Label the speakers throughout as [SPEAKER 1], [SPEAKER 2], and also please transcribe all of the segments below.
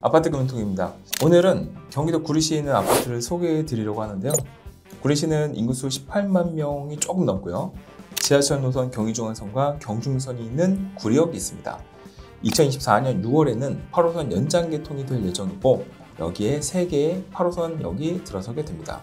[SPEAKER 1] 아파트 금융통입니다. 오늘은 경기도 구리시에 있는 아파트를 소개해 드리려고 하는데요. 구리시는 인구수 18만 명이 조금 넘고요. 지하철 노선 경의중앙선과 경중선이 있는 구리역이 있습니다. 2024년 6월에는 8호선 연장 개통이 될 예정이고 여기에 3개의 8호선역이 들어서게 됩니다.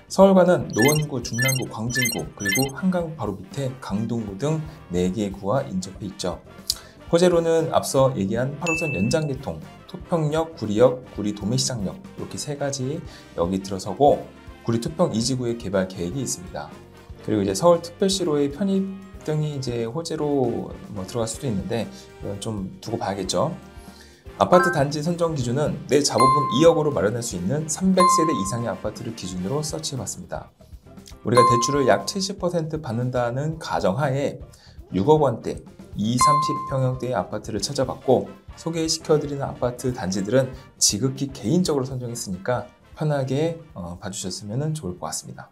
[SPEAKER 1] 서울과는 노원구, 중랑구, 광진구 그리고 한강 바로 밑에 강동구 등 4개의 구와 인접해 있죠. 호재로는 앞서 얘기한 8호선 연장 개통, 토평역, 구리역, 구리 도매시장역 이렇게 3가지 역이 들어서고 구리 토평 2지구의 개발 계획이 있습니다. 그리고 이제 서울특별시로의 편입 등이 이제 호재로 들어갈 수도 있는데 좀 두고 봐야겠죠. 아파트 단지 선정 기준은 내 자본금 2억으로 마련할 수 있는 300세대 이상의 아파트를 기준으로 서치해봤습니다. 우리가 대출을 약 70% 받는다는 가정하에 6억 원대, 20, 30평형대의 아파트를 찾아봤고 소개시켜드리는 아파트 단지들은 지극히 개인적으로 선정했으니까 편하게 봐주셨으면 좋을 것 같습니다.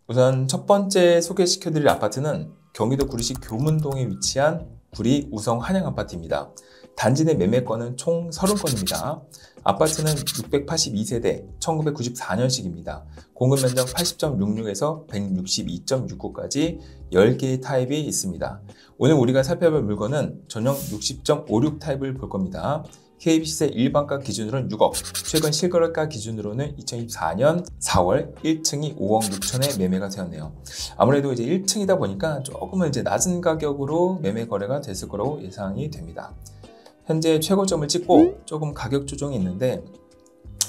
[SPEAKER 1] 우선 첫 번째 소개시켜드릴 아파트는 경기도 구리시 교문동에 위치한 구리 우성 한양 아파트입니다. 단지 내 매매건은 총 30건입니다. 아파트는 682세대, 1994년식입니다. 공급 면적 80.66에서 162.69까지 10개의 타입이 있습니다. 오늘 우리가 살펴볼 물건은 전용 60.56 타입을 볼 겁니다. KB시세 일반가 기준으로는 6억, 최근 실거래가 기준으로는 2024년 4월 1층이 5억 6천에 매매가 되었네요. 아무래도 이제 1층이다 보니까 조금은 이제 낮은 가격으로 매매 거래가 됐을 거라고 예상이 됩니다. 현재 최고점을 찍고 조금 가격 조정이 있는데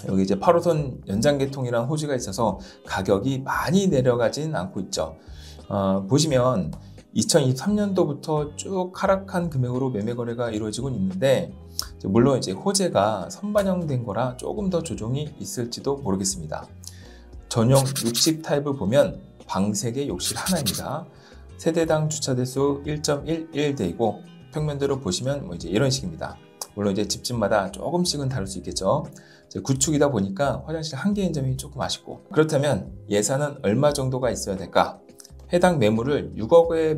[SPEAKER 1] 여기 이제 8호선 연장 개통이라는 호재가 있어서 가격이 많이 내려가진 않고 있죠. 보시면 2023년도부터 쭉 하락한 금액으로 매매 거래가 이루어지고 있는데 물론 이제 호재가 선반영된 거라 조금 더 조정이 있을지도 모르겠습니다. 전용 60 타입을 보면 방 3개, 욕실 하나입니다. 세대당 주차 대수 1.11대이고 평면대로 보시면 이제 이런 식입니다. 물론 이제 집집마다 조금씩은 다를 수 있겠죠. 구축이다 보니까 화장실 1개인 점이 조금 아쉽고 그렇다면 예산은 얼마 정도가 있어야 될까? 해당 매물을 6억에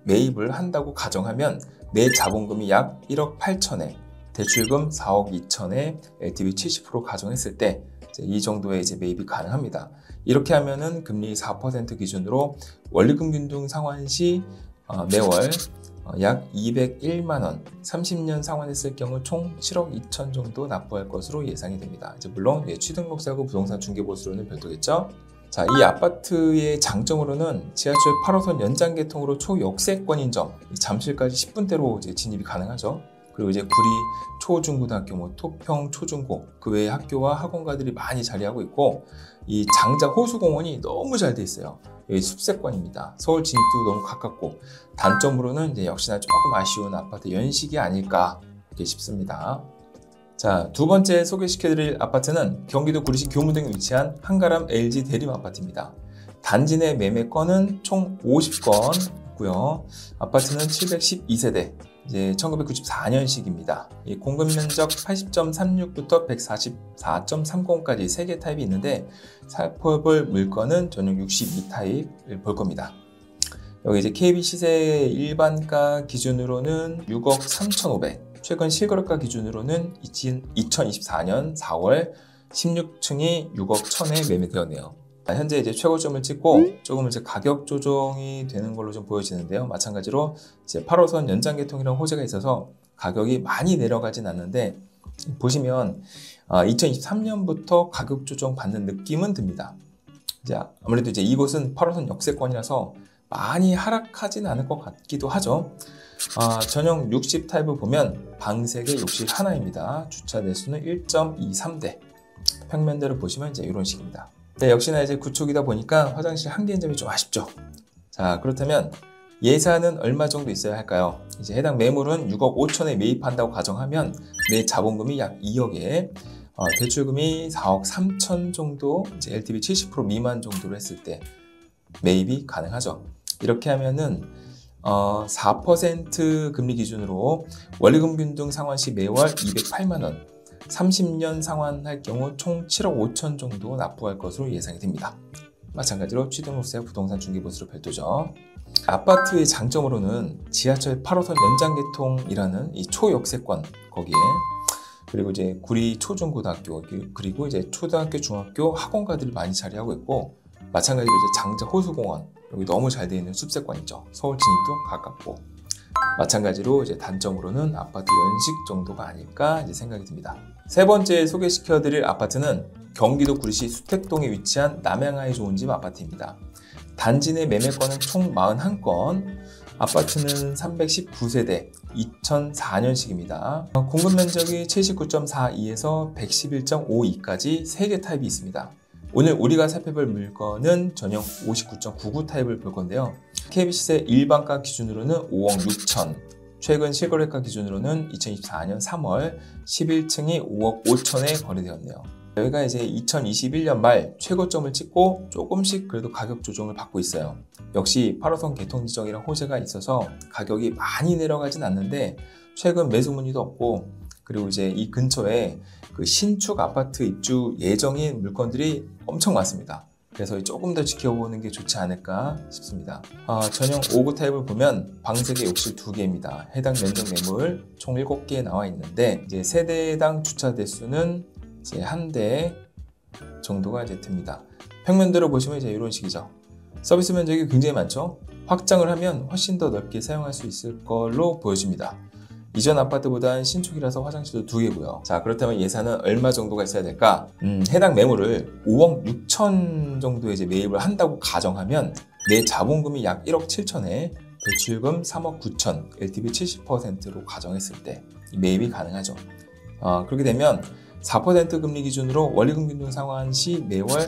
[SPEAKER 1] 매입을 한다고 가정하면 내 자본금이 약 1억 8천에 대출금 4억 2천에 LTV 70% 가정했을 때 이 정도의 이제 매입이 가능합니다. 이렇게 하면은 금리 4% 기준으로 원리금 균등 상환 시 매월 약 201만 원, 30년 상환했을 경우 총 7억 2천 정도 납부할 것으로 예상이 됩니다. 이제 물론 취등록세하고 부동산 중개보수료는 별도겠죠. 자, 이 아파트의 장점으로는 지하철 8호선 연장 개통으로 초역세권인 점, 잠실까지 10분대로 이제 진입이 가능하죠. 그리고 이제 구리 초중고등학교, 토평 초중고 그 외에 학교와 학원가들이 많이 자리하고 있고 이 장자 호수공원이 너무 잘 돼 있어요. 여기 숲세권입니다. 서울 진입도 너무 가깝고 단점으로는 이제 역시나 조금 아쉬운 아파트 연식이 아닐까 이렇게 싶습니다. 자, 두 번째 소개시켜드릴 아파트는 경기도 구리시 교문동에 위치한 한가람 LG 대림 아파트입니다. 단지 내 매매건은 총 50건 있고요. 아파트는 712세대, 이제 1994년식입니다. 공급 면적 80.36부터 144.30까지 3개 타입이 있는데 살펴볼 물건은 전용 62 타입을 볼 겁니다. 여기 이제 KB시세 일반가 기준으로는 6억 3,500, 최근 실거래가 기준으로는 2024년 4월 16층이 6억 1천에 매매되었네요. 현재 이제 최고점을 찍고 조금 이제 가격 조정이 되는 걸로 좀 보여지는데요. 마찬가지로 이제 8호선 연장 개통이라는 호재가 있어서 가격이 많이 내려가진 않는데 보시면 2023년부터 가격 조정 받는 느낌은 듭니다. 이제 아무래도 이제 이곳은 8호선 역세권이라서 많이 하락하진 않을 것 같기도 하죠. 전용 60 타입을 보면 방 3개, 욕실 하나입니다. 주차 대수는 1.23대. 평면대로 보시면 이제 이런 식입니다. 네, 역시나 이제 구축이다 보니까 화장실 1개인 점이 좀 아쉽죠. 자, 그렇다면 예산은 얼마 정도 있어야 할까요? 이제 해당 매물은 6억 5천에 매입한다고 가정하면 내 자본금이 약 2억에 대출금이 4억 3천 정도, 이제 LTV 70% 미만 정도로 했을 때 매입이 가능하죠. 이렇게 하면은 4% 금리 기준으로 원리금 균등 상환 시 매월 208만 원, 30년 상환할 경우 총 7억 5천 정도 납부할 것으로 예상이 됩니다. 마찬가지로 취등록세 부동산 중개보수로 별도죠. 아파트의 장점으로는 지하철 8호선 연장개통이라는 이 초역세권 거기에, 그리고 이제 구리 초중고등학교, 그리고 이제 초등학교, 중학교 학원가들이 많이 자리하고 있고, 마찬가지로 이제 장자 호수공원, 여기 너무 잘 되어 있는 숲세권이죠. 서울 진입도 가깝고, 마찬가지로 이제 단점으로는 아파트 연식 정도가 아닐까 이제 생각이 듭니다. 세 번째 소개시켜드릴 아파트는 경기도 구리시 수택동에 위치한 남양하에 좋은 집 아파트입니다. 단지 내 매매건은 총 41건, 아파트는 319세대, 2004년식입니다. 공급 면적이 79.42에서 111.52까지 3개 타입이 있습니다. 오늘 우리가 살펴볼 물건은 전용 59.99 타입을 볼 건데요. KB시세 일반가 기준으로는 5억 6천, 최근 실거래가 기준으로는 2024년 3월 11층이 5억 5천에 거래되었네요. 여기가 이제 2021년 말 최고점을 찍고 조금씩 그래도 가격 조정을 받고 있어요. 역시 8호선 개통 지정이랑 호재가 있어서 가격이 많이 내려가진 않는데 최근 매수 문의도 없고, 그리고 이제 이 근처에 그 신축 아파트 입주 예정인 물건들이 엄청 많습니다. 그래서 조금 더 지켜보는 게 좋지 않을까 싶습니다. 전용 5구 타입을 보면 방세개 욕실 2개입니다. 해당 면적 매물 총 7개 나와 있는데, 이제 세대당 주차 대수는 이제 1대 정도가 이제 됩니다. 평면도로 보시면 이제 이런 식이죠. 서비스 면적이 굉장히 많죠. 확장을 하면 훨씬 더 넓게 사용할 수 있을 걸로 보여집니다. 이전 아파트보다는 신축이라서 화장실도 2개고요. 자, 그렇다면 예산은 얼마 정도가 있어야 될까? 해당 매물을 5억 6천 정도에 이제 매입을 한다고 가정하면 내 자본금이 약 1억 7천에 대출금 3억 9천, LTV 70%로 가정했을 때 매입이 가능하죠. 그렇게 되면 4% 금리 기준으로 원리금 균등 상환 시 매월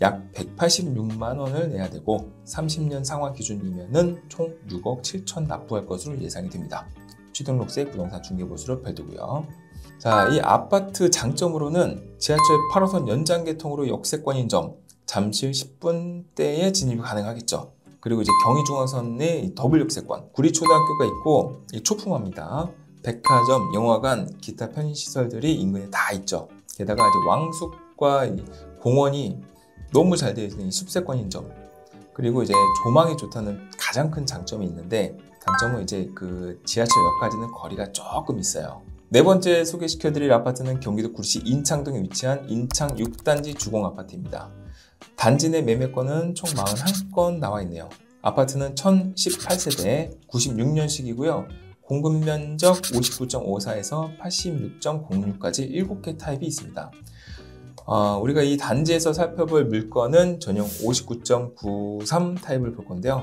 [SPEAKER 1] 약 186만 원을 내야 되고, 30년 상환 기준이면은 총 6억 7천 납부할 것으로 예상이 됩니다. 취등록세 부동산 중개보수로 별도고요. 자, 이 아파트 장점으로는 지하철 8호선 연장개통으로 역세권인 점, 잠실 10분대에 진입이 가능하겠죠. 그리고 이제 경의중앙선 내 더블 역세권, 구리초등학교가 있고 초품화입니다. 백화점, 영화관, 기타 편의시설들이 인근에 다 있죠. 게다가 이제 왕숙과 공원이 너무 잘 되어 있는 숲세권인 점, 그리고 이제 조망이 좋다는 가장 큰 장점이 있는데, 단점은 이제 그 지하철역까지는 거리가 조금 있어요. 네 번째 소개시켜드릴 아파트는 경기도 구리시 인창동에 위치한 인창 6단지 주공아파트입니다. 단지 내 매매건은 총 41건 나와 있네요. 아파트는 1018세대, 96년식이고요. 공급 면적 59.54에서 86.06까지 7개 타입이 있습니다. 우리가 이 단지에서 살펴볼 물건은 전용 59.93 타입을 볼 건데요.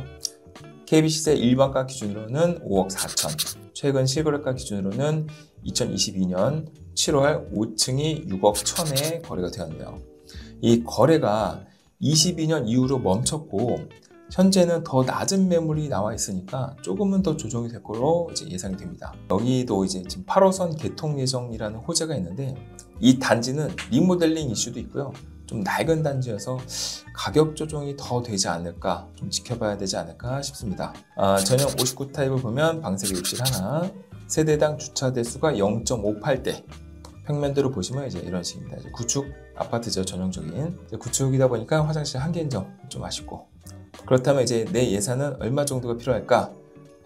[SPEAKER 1] KB시세 일반가 기준으로는 5억 4천, 최근 실거래가 기준으로는 2022년 7월 5층이 6억 1천에 거래가 되었네요. 이 거래가 22년 이후로 멈췄고, 현재는 더 낮은 매물이 나와 있으니까 조금은 더 조정이 될 거로 이제 예상이 됩니다. 여기도 이제 지금 8호선 개통 예정이라는 호재가 있는데, 이 단지는 리모델링 이슈도 있고요. 좀 낡은 단지여서 가격 조정이 더 되지 않을까, 좀 지켜봐야 되지 않을까 싶습니다. 전용 59 타입을 보면 방세개 욕실 하나, 세대당 주차 대수가 0.58대, 평면도로 보시면 이제 이런 식입니다. 이제 구축 아파트죠, 전형적인. 구축이다 보니까 화장실 1개인 점 좀 아쉽고. 그렇다면 이제 내 예산은 얼마 정도가 필요할까?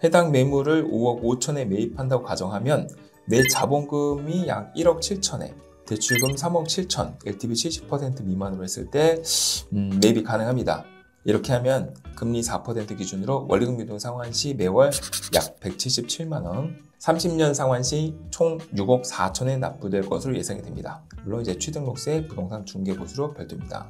[SPEAKER 1] 해당 매물을 5억 5천에 매입한다고 가정하면 내 자본금이 약 1억 7천에 대출금 3억 7천, LTV 70% 미만으로 했을 때 매입이 가능합니다. 이렇게 하면 금리 4% 기준으로 원리금 균등 상환 시 매월 약 177만 원, 30년 상환 시 총 6억 4천에 납부될 것으로 예상이 됩니다. 물론 이제 취등록세 부동산 중개보수로 별도입니다.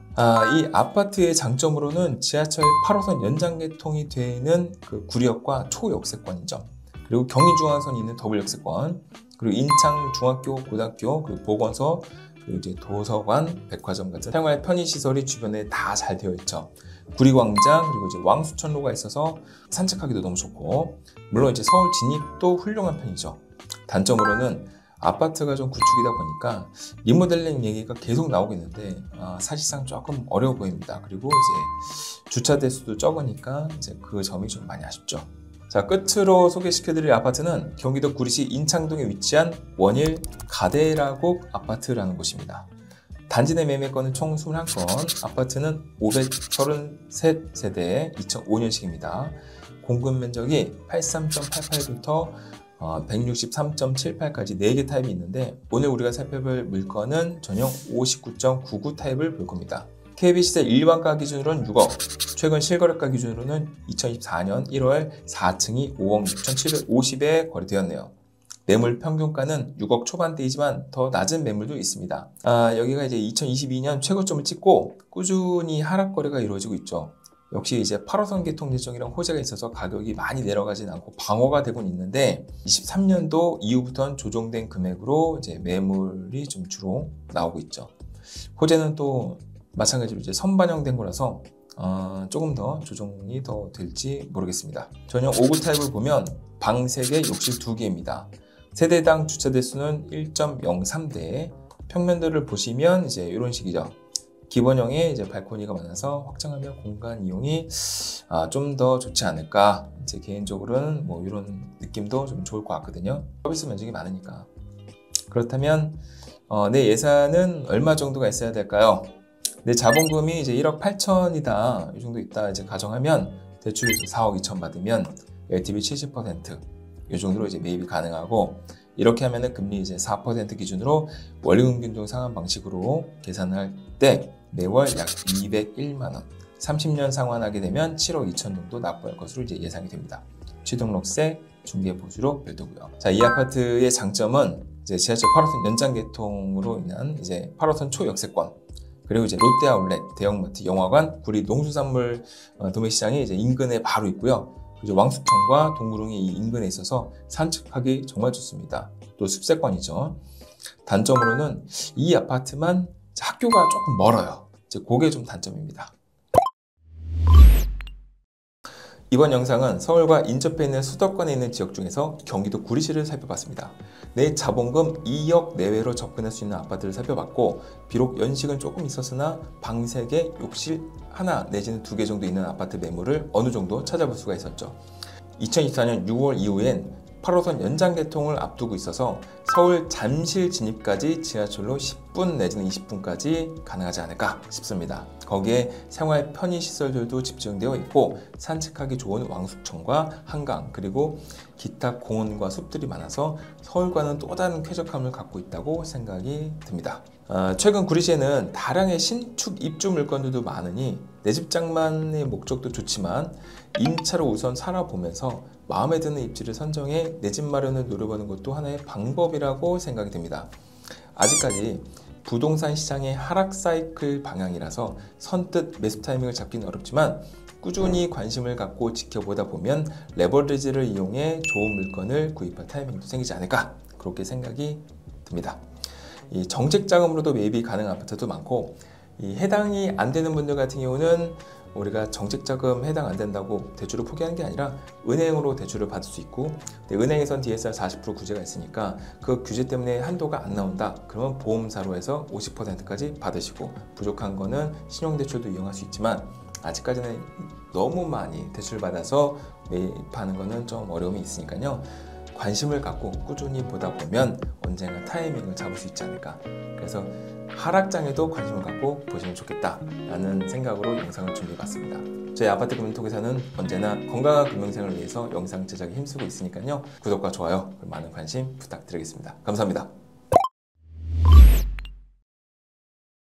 [SPEAKER 1] 이 아파트의 장점으로는 지하철 8호선 연장개통이 되는 그 구리역과 초역세권인 점, 그리고 경의중앙선이 있는 더블 역세권, 그리고 인창 중학교, 고등학교, 그리고 보건소, 그리고 이제 도서관, 백화점 같은 생활 편의시설이 주변에 다 잘 되어 있죠. 구리광장, 그리고 이제 왕수천로가 있어서 산책하기도 너무 좋고, 물론 이제 서울 진입도 훌륭한 편이죠. 단점으로는 아파트가 좀 구축이다 보니까 리모델링 얘기가 계속 나오고 있는데 사실상 조금 어려워 보입니다. 그리고 이제 주차 대수도 적으니까 이제 그 점이 좀 많이 아쉽죠. 자, 끝으로 소개시켜드릴 아파트는 경기도 구리시 인창동에 위치한 원일 가대라곡 아파트라는 곳입니다. 단지 내 매매건은 총 21건, 아파트는 533세대 2005년식입니다. 공급 면적이 83.88부터 163.78까지 4개 타입이 있는데, 오늘 우리가 살펴볼 물건은 전용 59.99 타입을 볼 겁니다. KB시세 일반가 기준으로는 6억, 최근 실거래가 기준으로는 2024년 1월 4층이 5억 6,750에 거래되었네요. 매물 평균가는 6억 초반대이지만 더 낮은 매물도 있습니다. 여기가 이제 2022년 최고점을 찍고 꾸준히 하락 거래가 이루어지고 있죠. 역시 이제 8호선 개통 예정이랑 호재가 있어서 가격이 많이 내려가진 않고 방어가 되고는 있는데, 23년도 이후부터는 조정된 금액으로 이제 매물이 좀 주로 나오고 있죠. 호재는 또 마찬가지로 이제 선반영된 거라서 조금 더 조정이 더 될지 모르겠습니다. 전용 5구 타입을 보면 방 3개, 욕실 2개입니다. 세대당 주차 대수는 1.03대, 평면들을 보시면 이제 이런 식이죠. 기본형에 이제 발코니가 많아서 확장하면 공간 이용이 좀 더 좋지 않을까. 제 개인적으로는 뭐 이런 느낌도 좀 좋을 것 같거든요. 서비스 면적이 많으니까. 그렇다면 내 예산은 얼마 정도가 있어야 될까요? 내 자본금이 이제 1억 8천이다, 이 정도 있다 이제 가정하면, 대출 이제 4억 2천 받으면 LTV 70%, 이 정도로 이제 매입이 가능하고, 이렇게 하면은 금리 이제 4% 기준으로 원리금균등 상환 방식으로 계산할 때 매월 약 201만 원, 30년 상환하게 되면 7억 2천 정도 납부할 것으로 이제 예상이 됩니다. 취등록세, 중개보수로 별도고요. 자, 이 아파트의 장점은 이제 지하철 8호선 연장 개통으로 인한 이제 8호선 초역세권, 그리고 이제 롯데아울렛, 대형마트, 영화관, 구리 농수산물 도매시장이 이제 인근에 바로 있고요. 이제 왕숙청과 동구릉이 이 인근에 있어서 산책하기 정말 좋습니다. 또 숲세권이죠. 단점으로는 이 아파트만 학교가 조금 멀어요. 이제 그게 좀 단점입니다. 이번 영상은 서울과 인접해 있는 수도권에 있는 지역 중에서 경기도 구리시를 살펴봤습니다. 내 자본금 2억 내외로 접근할 수 있는 아파트를 살펴봤고, 비록 연식은 조금 있었으나 방 3개, 욕실 하나 내지는 2개 정도 있는 아파트 매물을 어느 정도 찾아볼 수가 있었죠. 2024년 6월 이후엔 8호선 연장 개통을 앞두고 있어서 서울 잠실 진입까지 지하철로 10분 내지는 20분까지 가능하지 않을까 싶습니다. 거기에 생활 편의시설들도 집중되어 있고, 산책하기 좋은 왕숙청과 한강, 그리고 기타 공원과 숲들이 많아서 서울과는 또 다른 쾌적함을 갖고 있다고 생각이 듭니다. 최근 구리시에는 다량의 신축 입주 물건들도 많으니 내 집 장만의 목적도 좋지만 임차로 우선 살아보면서 마음에 드는 입지를 선정해 내 집 마련을 노려보는 것도 하나의 방법이라고 생각이 됩니다. 아직까지 부동산 시장의 하락 사이클 방향이라서 선뜻 매수 타이밍을 잡기는 어렵지만, 꾸준히 관심을 갖고 지켜보다 보면 레버리지를 이용해 좋은 물건을 구입할 타이밍도 생기지 않을까, 그렇게 생각이 듭니다. 이 정책 자금으로도 매입이 가능한 아파트도 많고, 이 해당이 안 되는 분들 같은 경우는 우리가 정책 자금 해당 안 된다고 대출을 포기하는 게 아니라 은행으로 대출을 받을 수 있고, 은행에선 DSR 40% 규제가 있으니까 그 규제 때문에 한도가 안 나온다 그러면 보험사로 해서 50%까지 받으시고, 부족한 거는 신용대출도 이용할 수 있지만, 아직까지는 너무 많이 대출 받아서 매입하는 거는 좀 어려움이 있으니까요. 관심을 갖고 꾸준히 보다 보면 언젠가 타이밍을 잡을 수 있지 않을까. 그래서 하락장에도 관심을 갖고 보시면 좋겠다라는 생각으로 영상을 준비해봤습니다. 저희 아파트 금융톡에서는 언제나 건강한 금융생활을 위해서 영상 제작에 힘쓰고 있으니까요. 구독과 좋아요, 많은 관심 부탁드리겠습니다. 감사합니다.